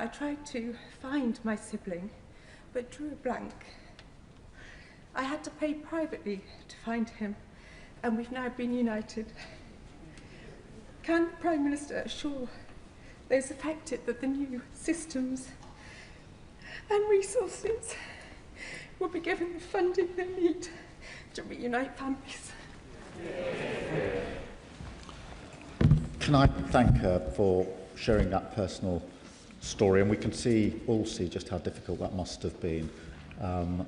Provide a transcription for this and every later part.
I tried to find my sibling, but drew a blank. I had to pay privately to find him, and we've now been united. Can the Prime Minister assure those affected that the new systems and resources will be given the funding they need to reunite families? Can I thank her for sharing that personal story? And we can all see just how difficult that must have been.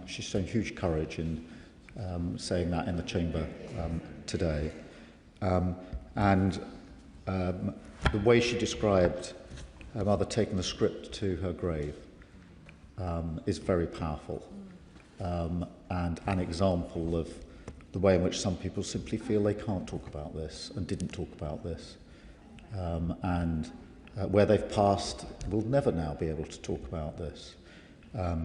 She's shown huge courage in saying that in the chamber today. And the way she described her mother taking the script to her grave is very powerful, and an example of the way in which some people simply feel they can't talk about this and didn't talk about this, and where they've passed will never now be able to talk about this.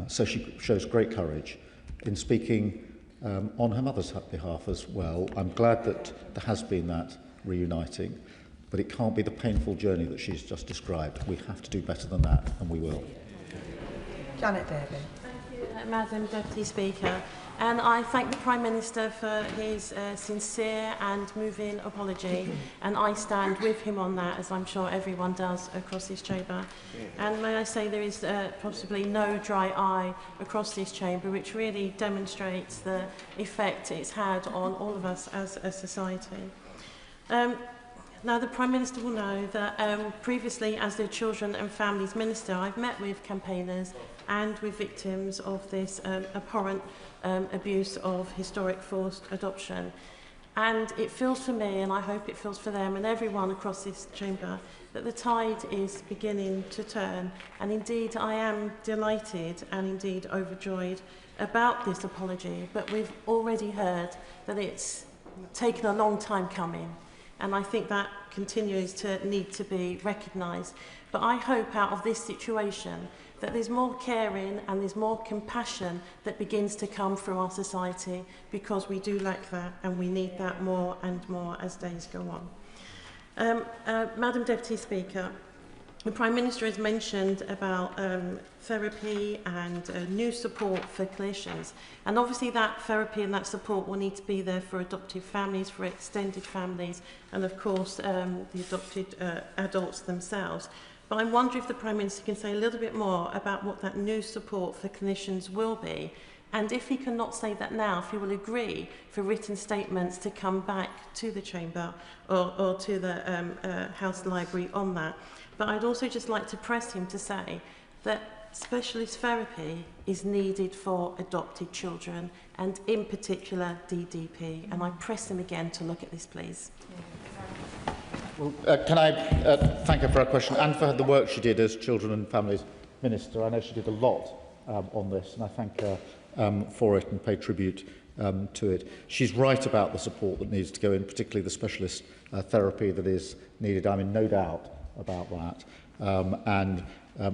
So she shows great courage in speaking on her mother's behalf as well. I'm glad that there has been that reuniting, but it can't be the painful journey that she's just described. We have to do better than that, and we will. Janet Davey. Thank you, Madam Deputy Speaker. And I thank the Prime Minister for his sincere and moving apology, and I stand with him on that, as I'm sure everyone does across this chamber. And may I say there is possibly no dry eye across this chamber, which really demonstrates the effect it's had on all of us as a society. Now, the Prime Minister will know that previously, as the Children and Families Minister, I've met with campaigners and with victims of this abhorrent abuse of historic forced adoption. And it feels for me, and I hope it feels for them and everyone across this chamber, that the tide is beginning to turn. And indeed, I am delighted and indeed overjoyed about this apology, but we've already heard that it's taken a long time coming. And I think that continues to need to be recognised. But I hope out of this situation that there's more caring and there's more compassion that begins to come through our society, because we do lack that and we need that more and more as days go on. Madam Deputy Speaker, the Prime Minister has mentioned about therapy and new support for clinicians. And obviously that therapy and that support will need to be there for adoptive families, for extended families, and of course the adopted adults themselves. But I wonder if the Prime Minister can say a little bit more about what that new support for clinicians will be. And if he cannot say that now, if he will agree for written statements to come back to the Chamber or to the House Library on that. But I'd also just like to press him to say that specialist therapy is needed for adopted children, and in particular DDP. And I press him again to look at this, please. Well, can I thank her for her question and for the work she did as Children and Families Minister. I know she did a lot on this, and I thank her for it and pay tribute to it. She's right about the support that needs to go in, particularly the specialist therapy that is needed. I'm in no doubt about that.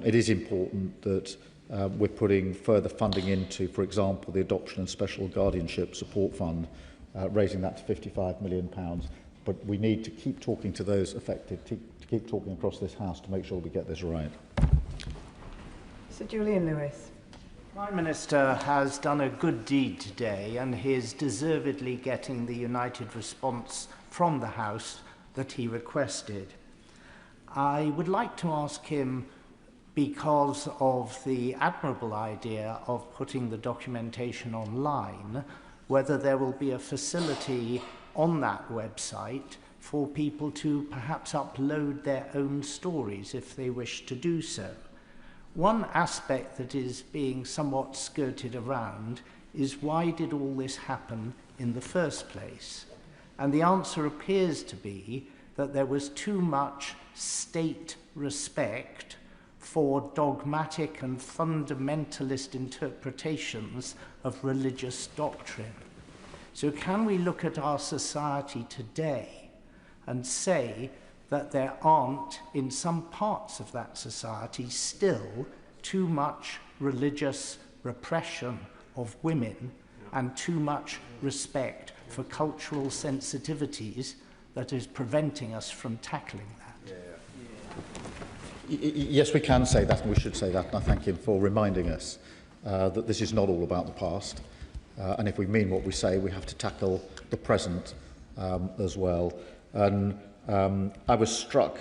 It is important that we're putting further funding into, for example, the Adoption and Special Guardianship Support Fund, raising that to £55 million. But we need to keep talking to those affected, to keep talking across this House to make sure we get this right. Sir Julian Lewis. Prime Minister has done a good deed today, and he is deservedly getting the united response from the House that he requested. I would like to ask him, because of the admirable idea of putting the documentation online, whether there will be a facility on that website for people to perhaps upload their own stories if they wish to do so. One aspect that is being somewhat skirted around is, why did all this happen in the first place? And the answer appears to be that there was too much state respect for dogmatic and fundamentalist interpretations of religious doctrine. So can we look at our society today and say that there aren't, in some parts of that society, still too much religious repression of women and too much respect for cultural sensitivities that is preventing us from tackling that? Yes, we can say that, and we should say that, and I thank him for reminding us that this is not all about the past, and if we mean what we say, we have to tackle the present as well. And I was struck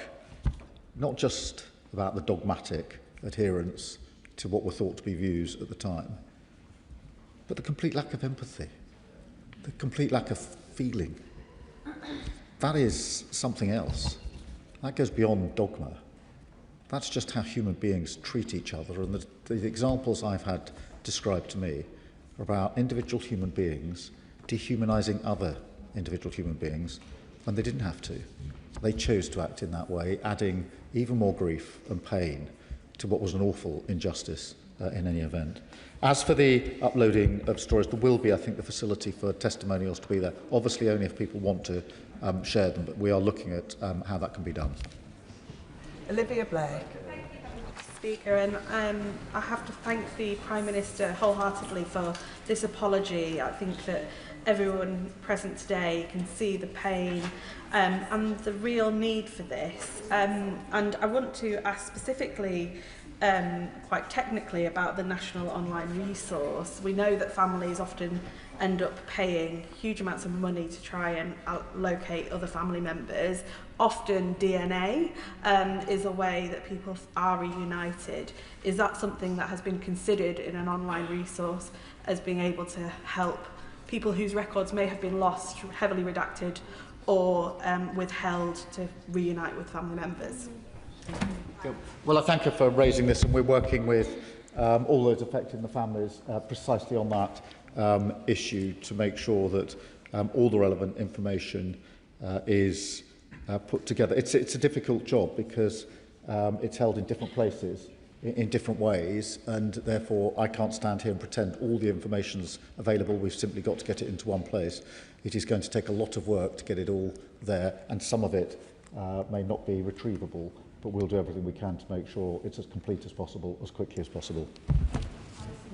not just about the dogmatic adherence to what were thought to be views at the time, but the complete lack of empathy, the complete lack of feeling. That is something else. That goes beyond dogma. That's just how human beings treat each other. And the examples I've had described to me are about individual human beings dehumanising other individual human beings when they didn't have to. They chose to act in that way, adding even more grief and pain to what was an awful injustice in any event. As for the uploading of stories, there will be, I think, the facility for testimonials to be there. Obviously, only if people want to share them, but we are looking at how that can be done. Olivia Blake. Speaker, and I have to thank the Prime Minister wholeheartedly for this apology. I think that everyone present today can see the pain and the real need for this. And I want to ask specifically, quite technically, about the National Online Resource. We know that families often end up paying huge amounts of money to try and locate other family members. Often DNA is a way that people are reunited. Is that something that has been considered in an online resource as being able to help people whose records may have been lost, heavily redacted, or withheld to reunite with family members? Well, I thank her for raising this, and we're working with all those affecting the families precisely on that issue to make sure that all the relevant information is put together. It's a difficult job because it's held in different places in different ways, and therefore I can't stand here and pretend all the information's available. We've simply got to get it into one place. It is going to take a lot of work to get it all there, and some of it may not be retrievable, but we'll do everything we can to make sure it's as complete as possible, as quickly as possible.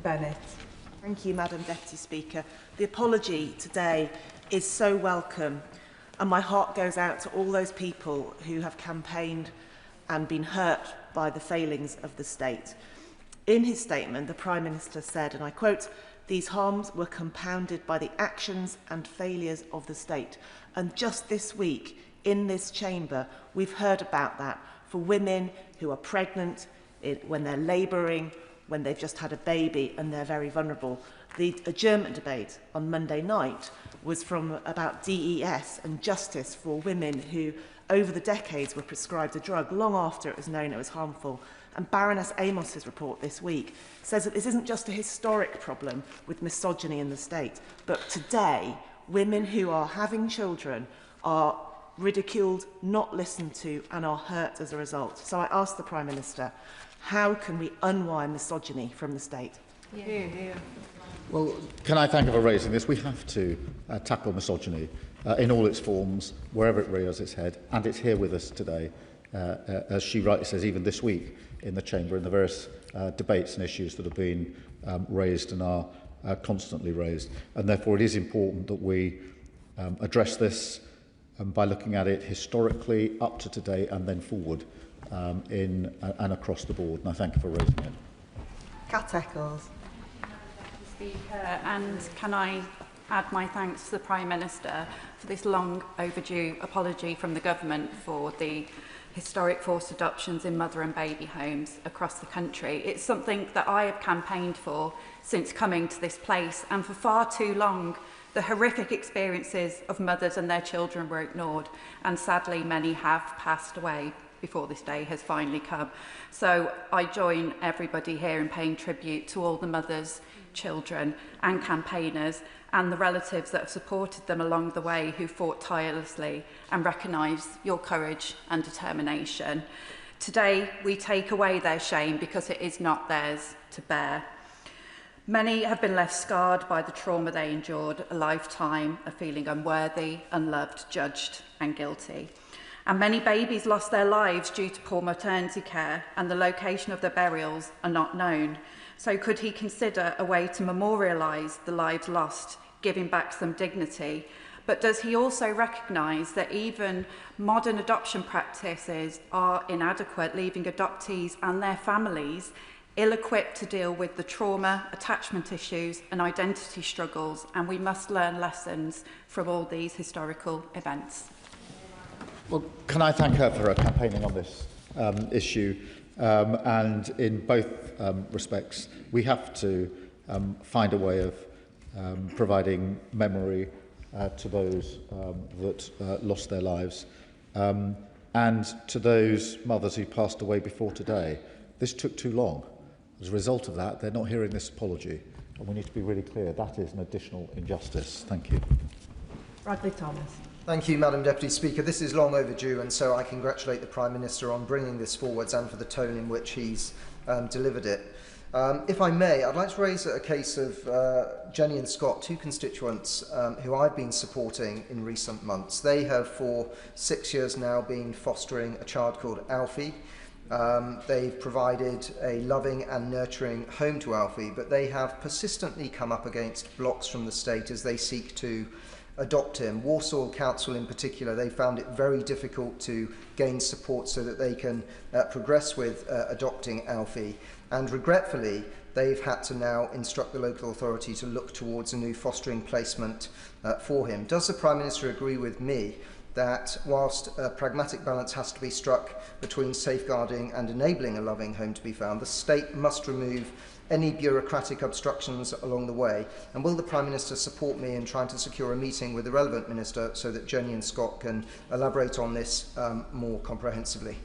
Bennett. Thank you, Madam Deputy Speaker. The apology today is so welcome, and my heart goes out to all those people who have campaigned and been hurt by the failings of the state. In his statement, the Prime Minister said, and I quote, "These harms were compounded by the actions and failures of the state." And just this week, in this chamber, we've heard about that for women who are pregnant, when they're labouring, when they've just had a baby and they're very vulnerable. The adjournment debate on Monday night was about DES and justice for women who, over the decades, were prescribed a drug long after it was known it was harmful. And Baroness Amos's report this week says that this isn't just a historic problem with misogyny in the state, but today, women who are having children are ridiculed, not listened to, and are hurt as a result. So I ask the Prime Minister, how can we unwind misogyny from the state? Well, can I thank her for raising this? We have to tackle misogyny in all its forms, wherever it rears its head, and it's here with us today, as she rightly says, even this week in the Chamber, in the various debates and issues that have been raised and are constantly raised. And therefore it is important that we address this by looking at it historically, up to today, and then forward in and across the board. And I thank you for raising it. Kat Eccles. Speaker, and can I add my thanks to the Prime Minister for this long overdue apology from the government for the historic forced adoptions in mother and baby homes across the country. It's something that I have campaigned for since coming to this place, and for far too long the horrific experiences of mothers and their children were ignored, and sadly many have passed away before this day has finally come. So I join everybody here in paying tribute to all the mothers, children and campaigners and the relatives that have supported them along the way, who fought tirelessly, and recognise your courage and determination. Today we take away their shame because it is not theirs to bear. Many have been left scarred by the trauma they endured, a lifetime of feeling unworthy, unloved, judged and guilty. And many babies lost their lives due to poor maternity care, and the location of their burials are not known. So could he consider a way to memorialise the lives lost, giving back some dignity, But does he also recognise that even modern adoption practices are inadequate, leaving adoptees and their families ill-equipped to deal with the trauma, attachment issues and identity struggles, and we must learn lessons from all these historical events? Well, can I thank her for her campaigning on this issue? And in both respects, we have to find a way of providing memory to those that lost their lives, and to those mothers who passed away before today. This took too long. As a result of that, they're not hearing this apology, and we need to be really clear that is an additional injustice. Thank you. Bradley Thomas. Thank you, Madam Deputy Speaker. This is long overdue, and so I congratulate the Prime Minister on bringing this forwards and for the tone in which he's delivered it. If I may, I'd like to raise a case of Jenny and Scott, two constituents who I've been supporting in recent months. They have for 6 years now been fostering a child called Alfie. They've provided a loving and nurturing home to Alfie, but they have persistently come up against blocks from the state as they seek to adopt him. Walsall Council in particular, they found it very difficult to gain support so that they can progress with adopting Alfie. And regretfully, they've had to now instruct the local authority to look towards a new fostering placement for him. Does the Prime Minister agree with me that whilst a pragmatic balance has to be struck between safeguarding and enabling a loving home to be found, the state must remove any bureaucratic obstructions along the way? And will the Prime Minister support me in trying to secure a meeting with the relevant minister so that Jenny and Scott can elaborate on this more comprehensively?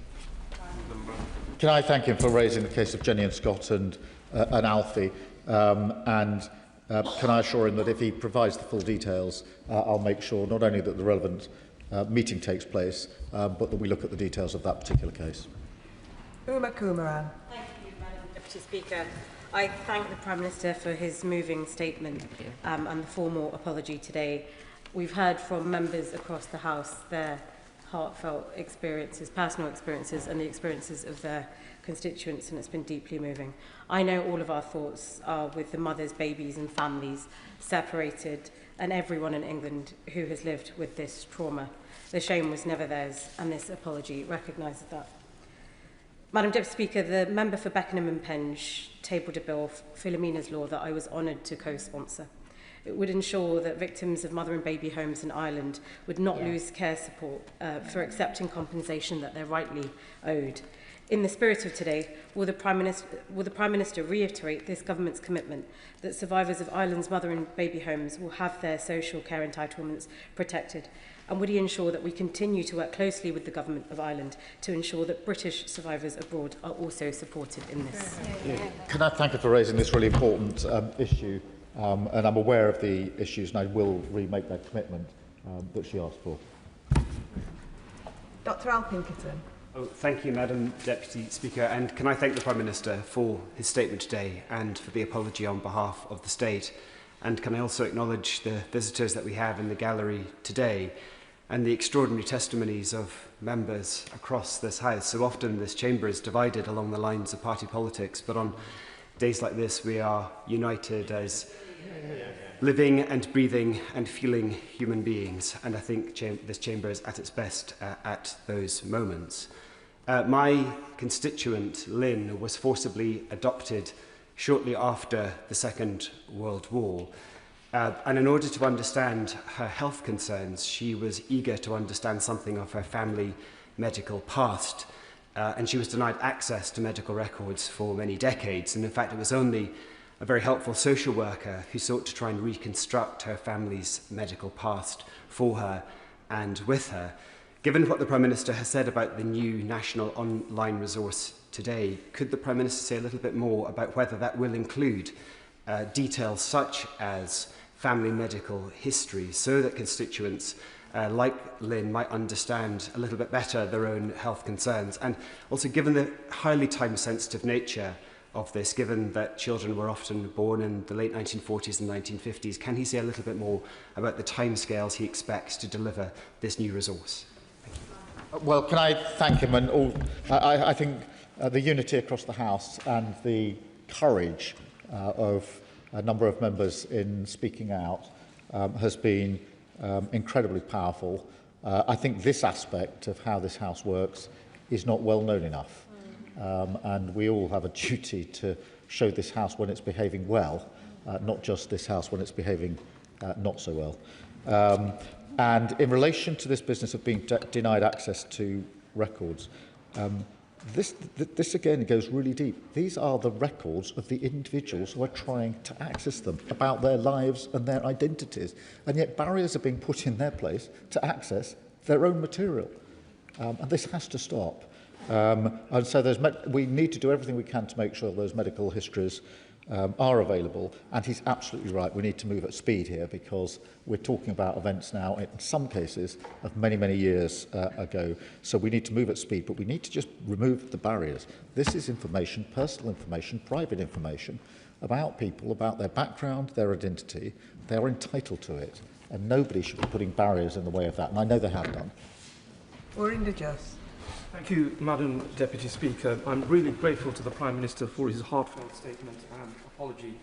Can I thank him for raising the case of Jenny and Scott and Alfie, and can I assure him that if he provides the full details, I'll make sure not only that the relevant meeting takes place, but that we look at the details of that particular case. Uma Kumaran. Thank you, Madam Deputy Speaker. I thank the Prime Minister for his moving statement and the formal apology today. We've heard from members across the House their heartfelt experiences, personal experiences, and the experiences of their constituents, and it's been deeply moving. I know all of our thoughts are with the mothers, babies and families separated, and everyone in England who has lived with this trauma. The shame was never theirs, and this apology recognises that. Madam Deputy Speaker, the member for Beckenham and Penge tabled a bill, Philomena's Law, that I was honoured to co-sponsor. It would ensure that victims of mother and baby homes in Ireland would not lose care support for accepting compensation that they're rightly owed. In the spirit of today, will the Prime Minister reiterate this government's commitment that survivors of Ireland's mother and baby homes will have their social care entitlements protected? And would he ensure that we continue to work closely with the Government of Ireland to ensure that British survivors abroad are also supported in this? Can I thank her for raising this really important issue? And I'm aware of the issues, and I will remake that commitment that she asked for. Dr Al Pinkerton. Oh, thank you, Madam Deputy Speaker, and can I thank the Prime Minister for his statement today and for the apology on behalf of the State. And can I also acknowledge the visitors that we have in the gallery today and the extraordinary testimonies of members across this House. So often this chamber is divided along the lines of party politics, but on days like this we are united as living and breathing and feeling human beings, and I think this chamber is at its best at those moments. My constituent, Lynn, was forcibly adopted shortly after the Second World War. And in order to understand her health concerns, she was eager to understand something of her family medical past. And she was denied access to medical records for many decades. And in fact, it was only a very helpful social worker who sought to try and reconstruct her family's medical past for her and with her. Given what the Prime Minister has said about the new national online resource today, could the Prime Minister say a little bit more about whether that will include details such as family medical history, so that constituents like Lynn might understand a little bit better their own health concerns? And also, given the highly time-sensitive nature of this, given that children were often born in the late 1940s and 1950s, can he say a little bit more about the timescales he expects to deliver this new resource? Well, can I thank him, and all, I think the unity across the House and the courage of a number of members in speaking out has been incredibly powerful. I think this aspect of how this House works is not well known enough. And we all have a duty to show this House when it's behaving well, not just this House when it's behaving not so well. And in relation to this business of being denied access to records, this again goes really deep. These are the records of the individuals who are trying to access them, about their lives and their identities. And yet barriers are being put in their place to access their own material. And this has to stop. And so we need to do everything we can to make sure those medical histories are available. And he's absolutely right. We need to move at speed here, because we're talking about events now, in some cases, of many, many years ago. So we need to move at speed, but we need to just remove the barriers. This is information, personal information, private information about people, about their background, their identity. They are entitled to it. And nobody should be putting barriers in the way of that. And I know they have done. Warren Just. Thank you, Madam Deputy Speaker. I'm really grateful to the Prime Minister for his heartfelt statement and apology.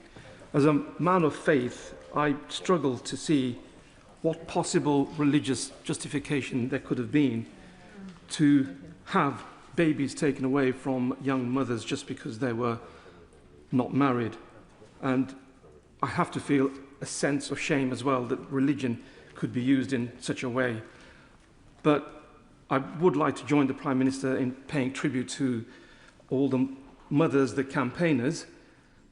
As a man of faith, I struggle to see what possible religious justification there could have been to have babies taken away from young mothers just because they were not married. And I have to feel a sense of shame as well that religion could be used in such a way. But I would like to join the Prime Minister in paying tribute to all the mothers, the campaigners,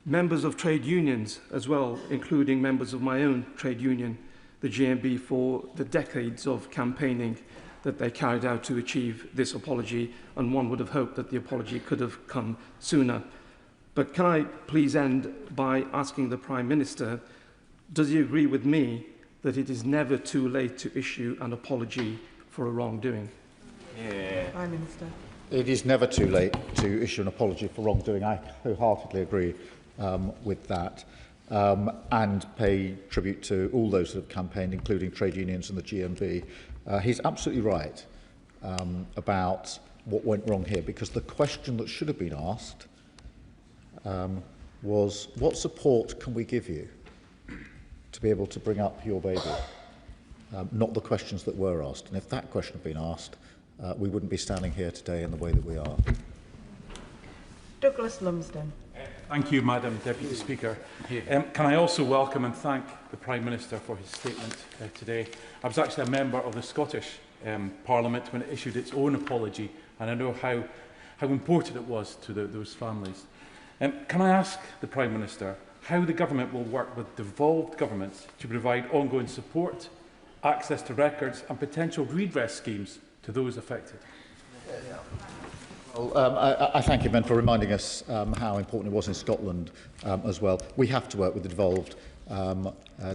members of trade unions as well, including members of my own trade union, the GMB, for the decades of campaigning that they carried out to achieve this apology, and one would have hoped that the apology could have come sooner. But can I please end by asking the Prime Minister, does he agree with me that it is never too late to issue an apology for a wrongdoing? Yeah. Prime Minister. It is never too late to issue an apology for wrongdoing. I wholeheartedly agree with that, and pay tribute to all those that have campaigned, including trade unions and the GMB. He's absolutely right about what went wrong here, because the question that should have been asked was, what support can we give you to be able to bring up your baby? Not the questions that were asked. And if that question had been asked, we wouldn't be standing here today in the way that we are. Douglas Lumsden. Thank you, Madam Deputy Speaker. Can I also welcome and thank the Prime Minister for his statement today. I was actually a member of the Scottish Parliament when it issued its own apology, and I know how important it was to those families. Can I ask the Prime Minister how the government will work with devolved governments to provide ongoing support, access to records and potential redress schemes to those affected? Well, I thank him then for reminding us how important it was in Scotland as well. We have to work with the devolved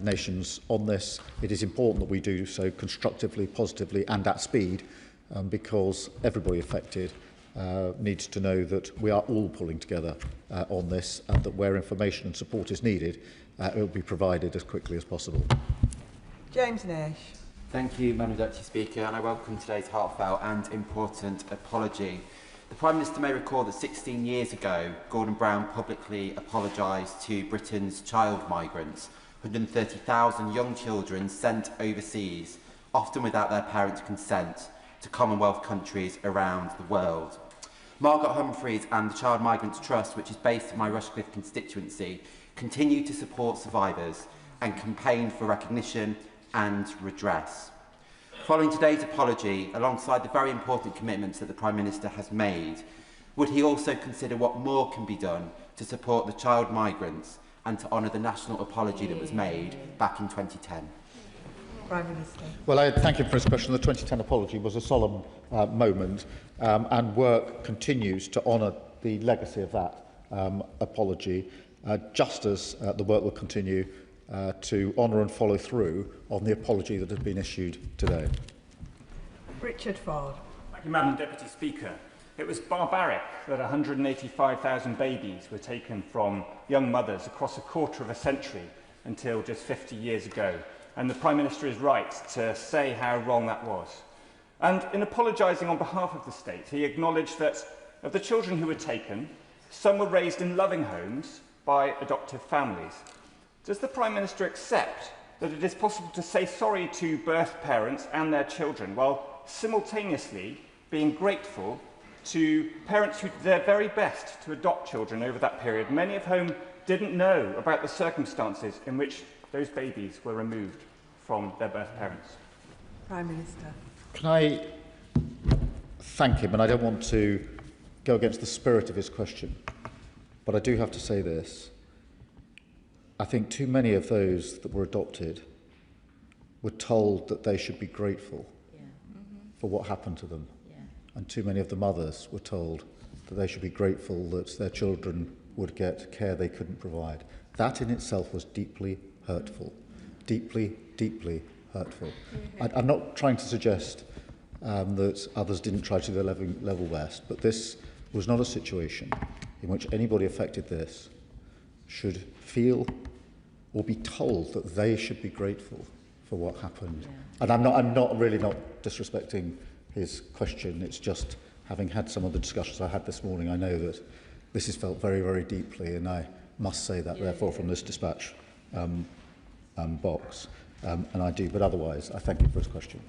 nations on this. It is important that we do so constructively, positively and at speed, because everybody affected needs to know that we are all pulling together on this, and that where information and support is needed, it will be provided as quickly as possible. James Nash. Thank you, Madam Deputy Speaker, and I welcome today's heartfelt and important apology. The Prime Minister may recall that 16 years ago, Gordon Brown publicly apologised to Britain's child migrants, 130,000 young children sent overseas, often without their parents' consent, to Commonwealth countries around the world. Margaret Humphreys and the Child Migrants Trust, which is based in my Rushcliffe constituency, continue to support survivors and campaign for recognition and redress. Following today's apology, alongside the very important commitments that the Prime Minister has made, would he also consider what more can be done to support the child migrants and to honour the national apology that was made back in 2010? Prime Minister. Well, I thank him for his question. The 2010 apology was a solemn moment, and work continues to honour the legacy of that apology, just as the work will continue to honour and follow through on the apology that has been issued today. Richard Ford. Thank you, Madam Deputy Speaker. It was barbaric that 185,000 babies were taken from young mothers across a quarter of a century until just 50 years ago. And the Prime Minister is right to say how wrong that was. And in apologising on behalf of the state, he acknowledged that of the children who were taken, some were raised in loving homes by adoptive families. Does the Prime Minister accept that it is possible to say sorry to birth parents and their children while simultaneously being grateful to parents who did their very best to adopt children over that period, many of whom didn't know about the circumstances in which those babies were removed from their birth parents. Prime Minister. Can I thank him? And I don't want to go against the spirit of his question, but I do have to say this. I think too many of those that were adopted were told that they should be grateful for what happened to them. And too many of the mothers were told that they should be grateful that their children would get care they couldn't provide. That in itself was deeply hurtful. Deeply, deeply hurtful. I'm not trying to suggest that others didn't try to do their level best, but this was not a situation in which anybody affected this should feel or be told that they should be grateful for what happened. And I'm not really not disrespecting his question. It's just, having had some of the discussions I had this morning, I know that this is felt very, very deeply, and I must say that, therefore, from this dispatch box. And I do, but otherwise, I thank you for his question.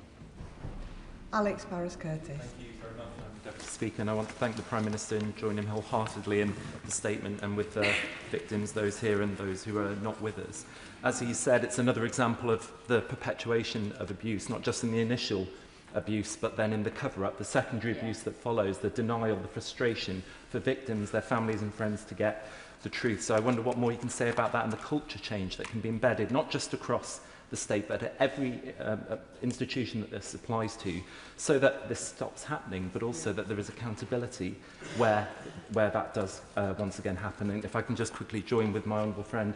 Alex Barras-Curtis. Thank you very much, Madam Deputy Speaker, and I want to thank the Prime Minister and join him wholeheartedly in the statement and with the victims, those here and those who are not with us. As he said, it's another example of the perpetuation of abuse, not just in the initial abuse, but then in the cover-up, the secondary abuse that follows, the denial, the frustration for victims, their families and friends to get the truth. So I wonder what more you can say about that and the culture change that can be embedded, not just across the state, but at every institution that this applies to, so that this stops happening, but also that there is accountability where that does once again happen. And if I can just quickly join with my honourable friend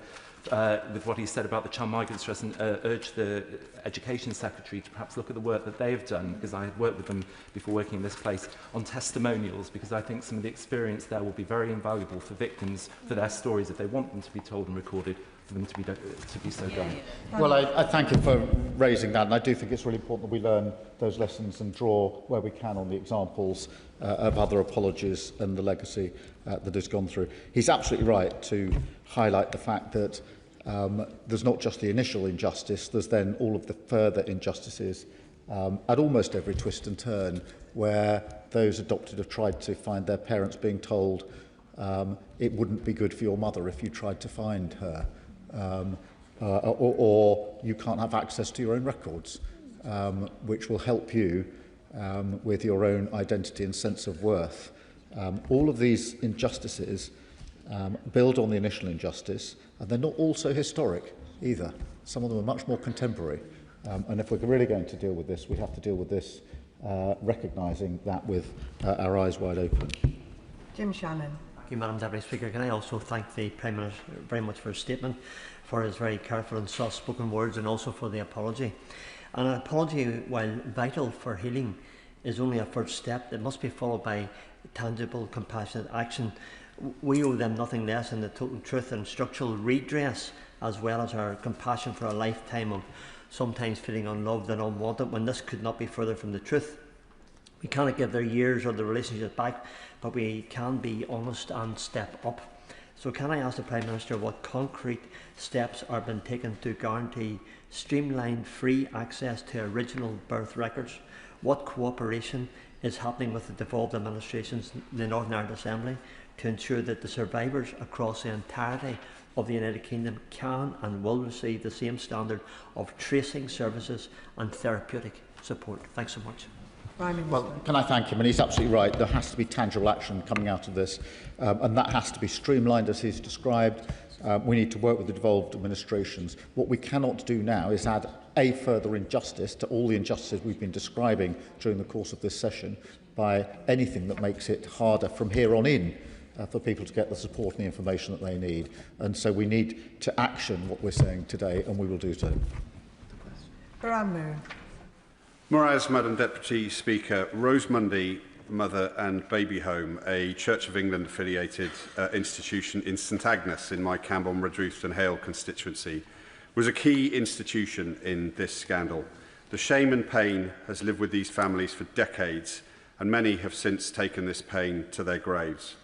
with what he said about the Child Migrants Trust and urge the Education Secretary to perhaps look at the work that they've done, because I have worked with them before working in this place, on testimonials, because I think some of the experience there will be very invaluable for victims, for their stories, if they want them to be told and recorded, for them to be so done. Well, I thank you for raising that, and I do think it's really important that we learn those lessons and draw where we can on the examples of other apologies and the legacy that has gone through. He's absolutely right to highlight the fact that there's not just the initial injustice, there's then all of the further injustices at almost every twist and turn, where those adopted have tried to find their parents being told it wouldn't be good for your mother if you tried to find her. Or you can't have access to your own records, which will help you with your own identity and sense of worth. All of these injustices build on the initial injustice, and they're not also historic either. Some of them are much more contemporary. And if we're really going to deal with this, we have to deal with this recognising that with our eyes wide open. Jim Shannon. Thank you, Madam Deputy Speaker. Can I also thank the Prime Minister very much for his statement, for his very careful and soft-spoken words, and also for the apology. And an apology, while vital for healing, is only a first step. It must be followed by tangible, compassionate action. We owe them nothing less than the total truth and structural redress, as well as our compassion for a lifetime of sometimes feeling unloved and unwanted, when this could not be further from the truth. We cannot give their years or the relationship back, but we can be honest and step up. So can I ask the Prime Minister what concrete steps are being taken to guarantee streamlined free access to original birth records? What cooperation is happening with the devolved administrations in the Northern Ireland Assembly to ensure that the survivors across the entirety of the United Kingdom can and will receive the same standard of tracing services and therapeutic support? Thanks so much. Well, can I thank him? And he's absolutely right. There has to be tangible action coming out of this, and that has to be streamlined as he's described. We need to work with the devolved administrations. What we cannot do now is add a further injustice to all the injustices we've been describing during the course of this session by anything that makes it harder from here on in for people to get the support and the information that they need. And so we need to action what we're saying today, and we will do so. Whereas, Madam Deputy Speaker, Rosemundy Mother and Baby Home, a Church of England affiliated institution in St Agnes in my Camborne, Redruth and Hale constituency, was a key institution in this scandal. The shame and pain has lived with these families for decades, and many have since taken this pain to their graves.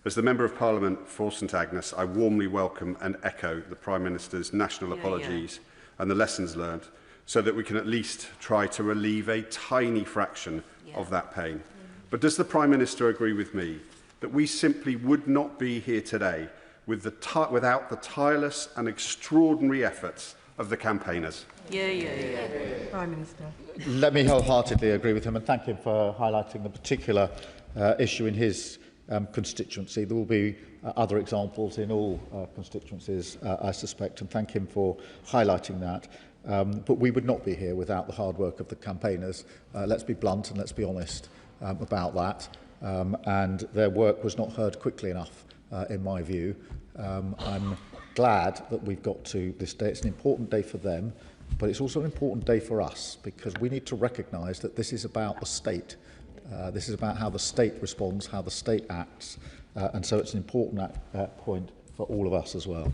As the Member of Parliament for St Agnes, I warmly welcome and echo the Prime Minister's national apologies and the lessons learned, so that we can at least try to relieve a tiny fraction of that pain. But does the Prime Minister agree with me that we simply would not be here today without the tireless and extraordinary efforts of the campaigners? Prime Minister. Let me wholeheartedly agree with him and thank him for highlighting the particular issue in his constituency. There will be other examples in all constituencies, I suspect, and thank him for highlighting that. But we would not be here without the hard work of the campaigners. Let's be blunt and let's be honest about that. And their work was not heard quickly enough, in my view. I'm glad that we've got to this day. It's an important day for them, but it's also an important day for us, because we need to recognise that this is about the state. This is about how the state responds, how the state acts, and so it's an important point for all of us as well.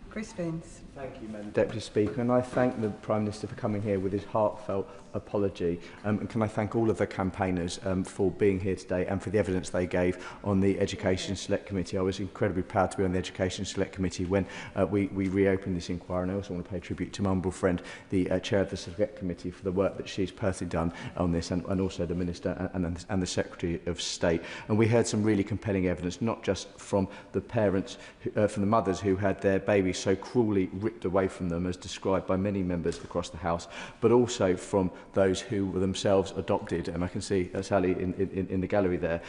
Chris Vince. Thank you, Madam Deputy Speaker, and I thank the Prime Minister for coming here with his heartfelt apology. And can I thank all of the campaigners for being here today and for the evidence they gave on the Education Select Committee. I was incredibly proud to be on the Education Select Committee when we reopened this inquiry, and I also want to pay tribute to my humble friend, the Chair of the Select Committee, for the work that she's personally done on this, and also the Minister and the Secretary of State. And we heard some really compelling evidence, not just from the parents, from the mothers who had their babies so cruelly ripped away from them, as described by many members across the House, but also from those who were themselves adopted. And I can see Sally in the gallery there,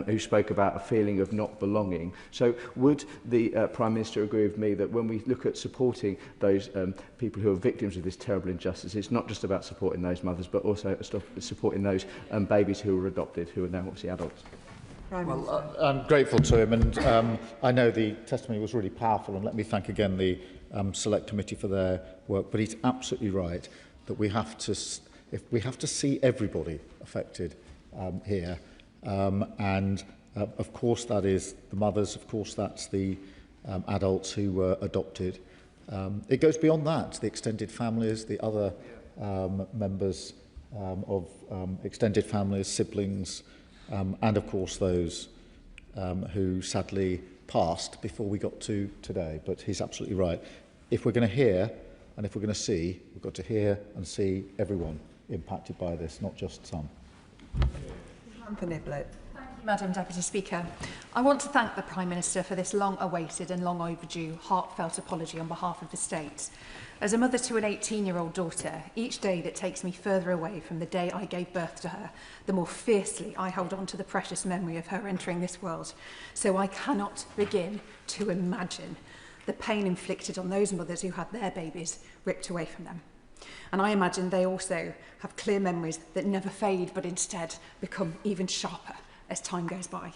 who spoke about a feeling of not belonging. So would the Prime Minister agree with me that when we look at supporting those people who are victims of this terrible injustice, it's not just about supporting those mothers, but also supporting those babies who were adopted, who are now obviously adults? Well, I'm grateful to him, and I know the testimony was really powerful, and let me thank again the Select Committee for their work. But he's absolutely right that we have to see everybody affected here, and of course that is the mothers, of course that's the adults who were adopted. It goes beyond that, the extended families, the other members of extended families, siblings, and of course those who sadly passed before we got to today. But he's absolutely right. If we're going to hear and if we're going to see, we've got to hear and see everyone impacted by this, not just some. Anthony Blett. Madam Deputy Speaker, I want to thank the Prime Minister for this long-awaited and long-overdue heartfelt apology on behalf of the state. As a mother to an 18-year-old daughter, each day that takes me further away from the day I gave birth to her, the more fiercely I hold on to the precious memory of her entering this world. So I cannot begin to imagine the pain inflicted on those mothers who had their babies ripped away from them. And I imagine they also have clear memories that never fade, but instead become even sharper as time goes by.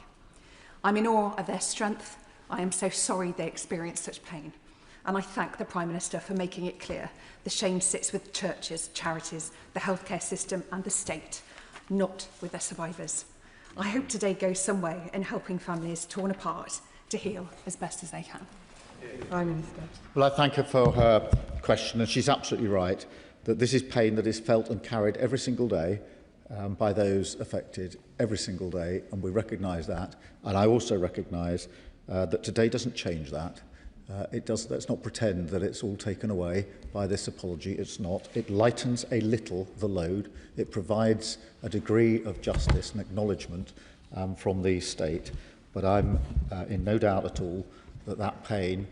I'm in awe of their strength. I am so sorry they experienced such pain. And I thank the Prime Minister for making it clear the shame sits with churches, charities, the healthcare system and the state, not with their survivors. I hope today goes some way in helping families torn apart to heal as best as they can. Prime Minister. Well, I thank her for her question, and she's absolutely right that this is pain that is felt and carried every single day by those affected every single day, and we recognise that. And I also recognise that today doesn't change that. Let's not pretend that it's all taken away by this apology. It's not. It lightens a little the load. It provides a degree of justice and acknowledgement from the state. But I'm in no doubt at all that that pain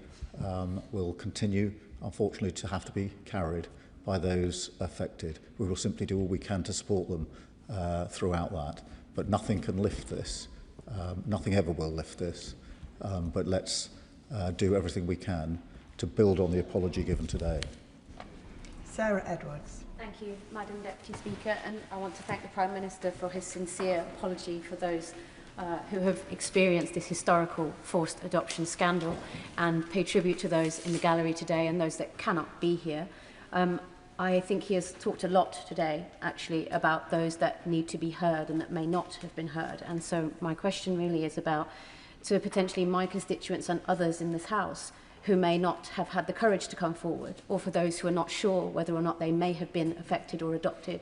will continue, unfortunately, to have to be carried by those affected. We will simply do all we can to support them throughout that. But nothing can lift this. Nothing ever will lift this. But let's do everything we can to build on the apology given today. Sarah Edwards. Thank you, Madam Deputy Speaker, and I want to thank the Prime Minister for his sincere apology for those who have experienced this historical forced adoption scandal, and pay tribute to those in the gallery today and those that cannot be here. I think he has talked a lot today, actually, about those that need to be heard and that may not have been heard. And so my question really is about to potentially my constituents and others in this House who may not have had the courage to come forward, or for those who are not sure whether or not they may have been affected or adopted.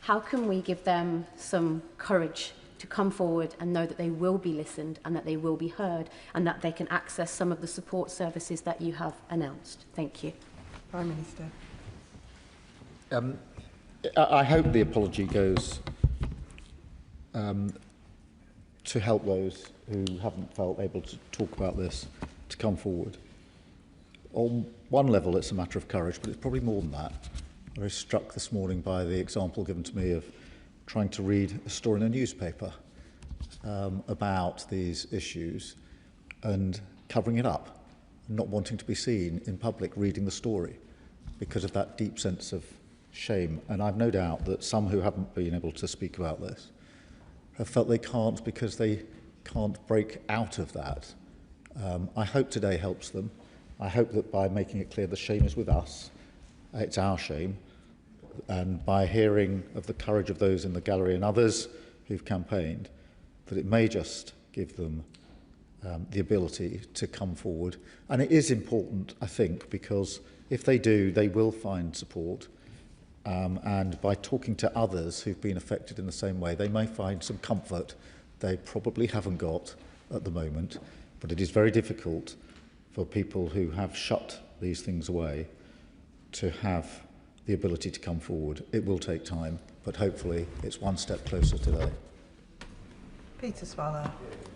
How can we give them some courage to come forward and know that they will be listened and that they will be heard and that they can access some of the support services that you have announced? Thank you. Prime Minister. I hope the apology goes to help those who haven't felt able to talk about this to come forward. On one level, it's a matter of courage, but it's probably more than that. I was struck this morning by the example given to me of trying to read a story in a newspaper about these issues and covering it up, and not wanting to be seen in public reading the story because of that deep sense of shame. And I've no doubt that some who haven't been able to speak about this have felt they can't because they can't break out of that. I hope today helps them. I hope that by making it clear the shame is with us, it's our shame, and by hearing of the courage of those in the gallery and others who've campaigned, that it may just give them the ability to come forward. And it is important, I think, because if they do, they will find support. And by talking to others who've been affected in the same way, they may find some comfort they probably haven't got at the moment. But it is very difficult for people who have shut these things away to have the ability to come forward. It will take time, but hopefully it's one step closer today. Peter Swallow.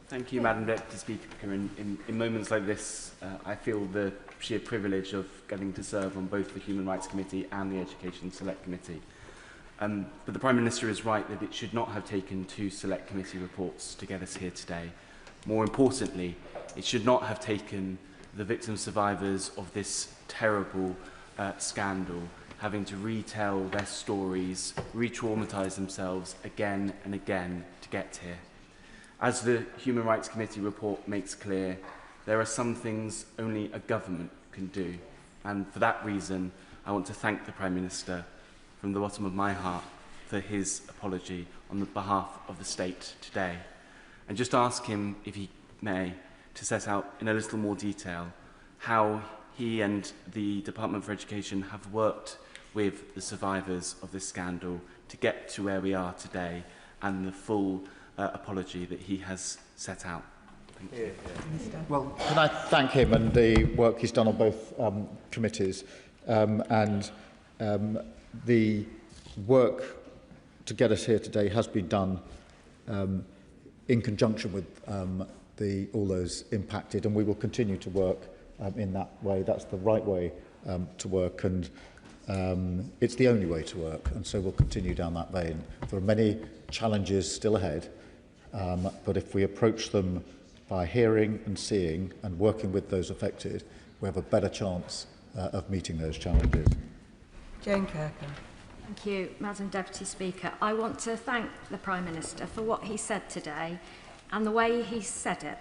Thank you, Madam Deputy Speaker. In moments like this, I feel the sheer privilege of getting to serve on both the Human Rights Committee and the Education Select Committee. But the Prime Minister is right that it should not have taken 2 Select Committee reports to get us here today. More importantly, it should not have taken the victim survivors of this terrible scandal having to retell their stories, re-traumatise themselves again and again to get here. As the Human Rights Committee report makes clear, there are some things only a government can do, and for that reason I want to thank the Prime Minister from the bottom of my heart for his apology on the behalf of the state today, and just ask him, if he may, to set out in a little more detail how he and the Department for Education have worked with the survivors of this scandal to get to where we are today, and the full apology that he has set out. Thank you. Well, can I thank him and the work he's done on both committees, and the work to get us here today has been done in conjunction with all those impacted, and we will continue to work in that way. That's the right way to work, and it's the only way to work, and so we'll continue down that vein. There are many challenges still ahead, but if we approach them by hearing and seeing and working with those affected, we have a better chance of meeting those challenges. Jane Kirkham. Thank you, Madam Deputy Speaker. I want to thank the Prime Minister for what he said today and the way he said it,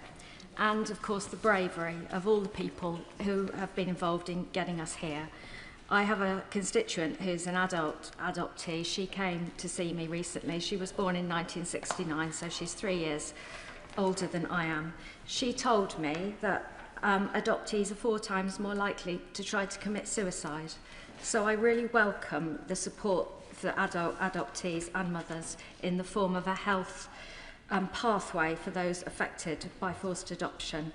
and of course the bravery of all the people who have been involved in getting us here. I have a constituent who's an adoptee. She came to see me recently. She was born in 1969, so she's 3 years older than I am. She told me that adoptees are 4 times more likely to try to commit suicide. So I really welcome the support for adult adoptees and mothers in the form of a health pathway for those affected by forced adoption,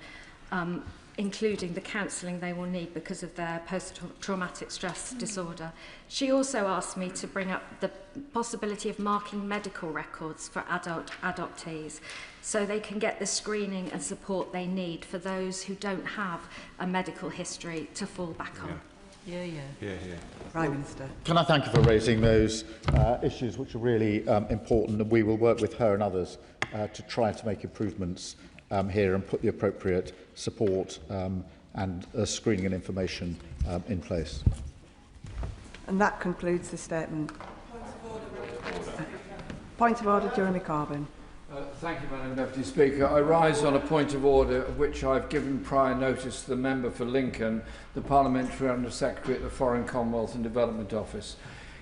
including the counselling they will need because of their post-traumatic stress disorder. She also asked me to bring up the possibility of marking medical records for adult adoptees so they can get the screening and support they need for those who don't have a medical history to fall back on. Yeah. Prime Minister. Can I thank you for raising those issues, which are really important, and we will work with her and others to try to make improvements here and put the appropriate support and screening and information in place. And that concludes the statement. Point of order, Jeremy Corbyn. Thank you, Madam Deputy Speaker. I rise on a point of order of which I've given prior notice to the member for Lincoln, the Parliamentary Under Secretary at the Foreign, Commonwealth and Development Office.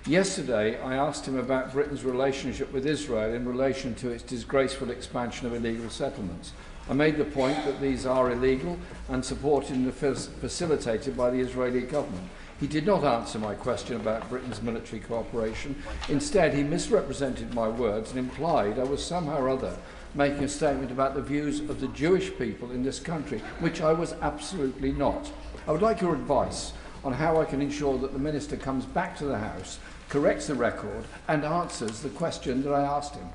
Yesterday, I asked him about Britain's relationship with Israel in relation to its disgraceful expansion of illegal settlements. I made the point that these are illegal and supported and facilitated by the Israeli government. He did not answer my question about Britain's military cooperation. Instead, he misrepresented my words and implied I was somehow or other making a statement about the views of the Jewish people in this country, which I was absolutely not. I would like your advice on how I can ensure that the Minister comes back to the House corrects the record and answers the question that I asked him.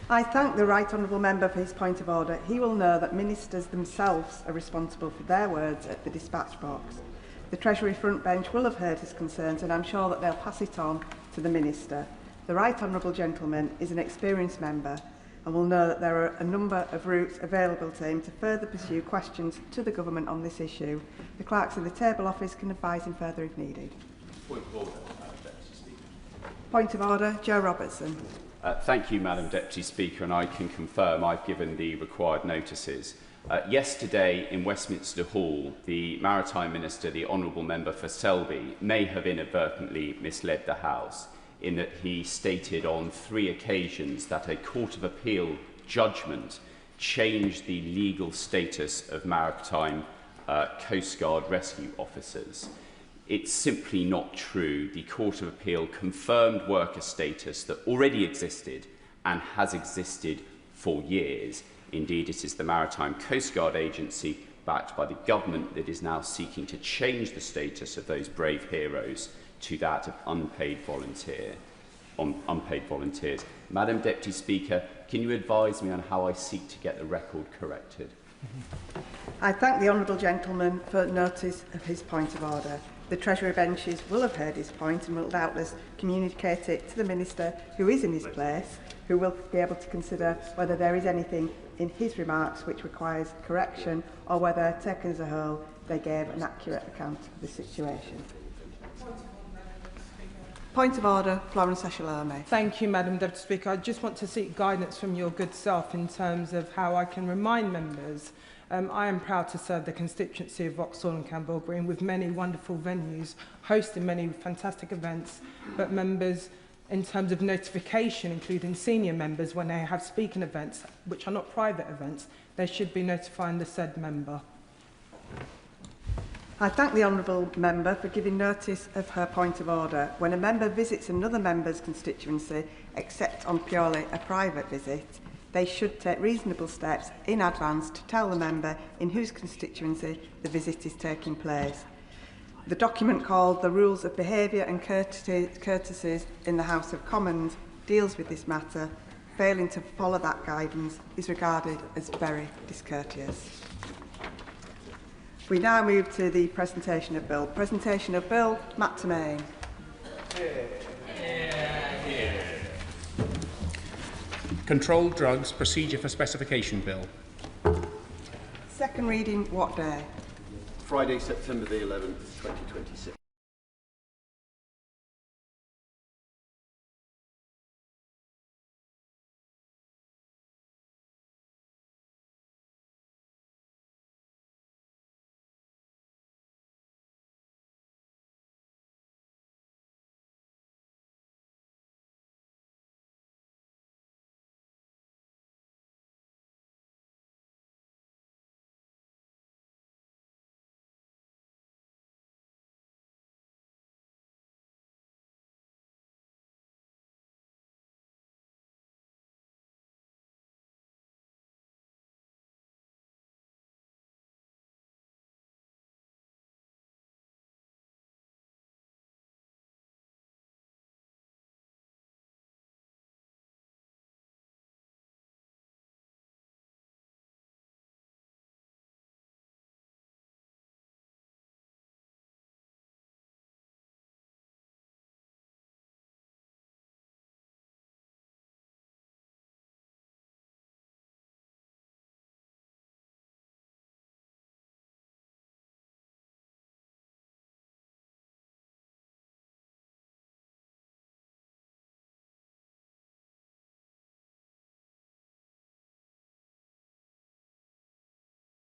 I thank the Right Honourable Member for his point of order. He will know that ministers themselves are responsible for their words at the dispatch box. The Treasury front bench will have heard his concerns, and I'm sure that they'll pass it on to the Minister. The Right Honourable Gentleman is an experienced member and will know that there are a number of routes available to him to further pursue questions to the Government on this issue. The clerks in the table office can advise him further if needed. Point of order, Madam Deputy Speaker. Point of order, Joe Robertson. Thank you, Madam Deputy Speaker, and I can confirm I've given the required notices. Yesterday in Westminster Hall, the Maritime Minister, the Honourable Member for Selby, may have inadvertently misled the House in that he stated on 3 occasions that a Court of Appeal judgment changed the legal status of maritime Coast Guard rescue officers. It's simply not true. The Court of Appeal confirmed worker status that already existed and has existed for years. Indeed, it is the Maritime Coast Guard Agency, backed by the government, that is now seeking to change the status of those brave heroes to that of unpaid volunteers. Madam Deputy Speaker, can you advise me on how I seek to get the record corrected? I thank the Honourable Gentleman for notice of his point of order. The Treasury benches will have heard his point and will doubtless communicate it to the Minister who is in his place, who will be able to consider whether there is anything in his remarks which requires correction or whether, taken as a whole, they gave an accurate account of the situation. Point of order, Florence Eshalome. Thank you, Madam Deputy Speaker. I just want to seek guidance from your good self in terms of how I can remind members. I am proud to serve the constituency of Vauxhall and Campbell Green with many wonderful venues, hosting many fantastic events, but members, in terms of notification, including senior members, when they have speaking events, which are not private events, they should be notifying the said member. I thank the Honourable Member for giving notice of her point of order. When a member visits another member's constituency, except on purely a private visit, they should take reasonable steps in advance to tell the member in whose constituency the visit is taking place. The document called The Rules of Behaviour and Courtesies in the House of Commons deals with this matter. Failing to follow that guidance is regarded as very discourteous. We now move to the presentation of bill. Presentation of bill, Matt Temain. Controlled Drugs Procedure for Specification Bill. Second reading, what day? Friday, September the 11th, 2026.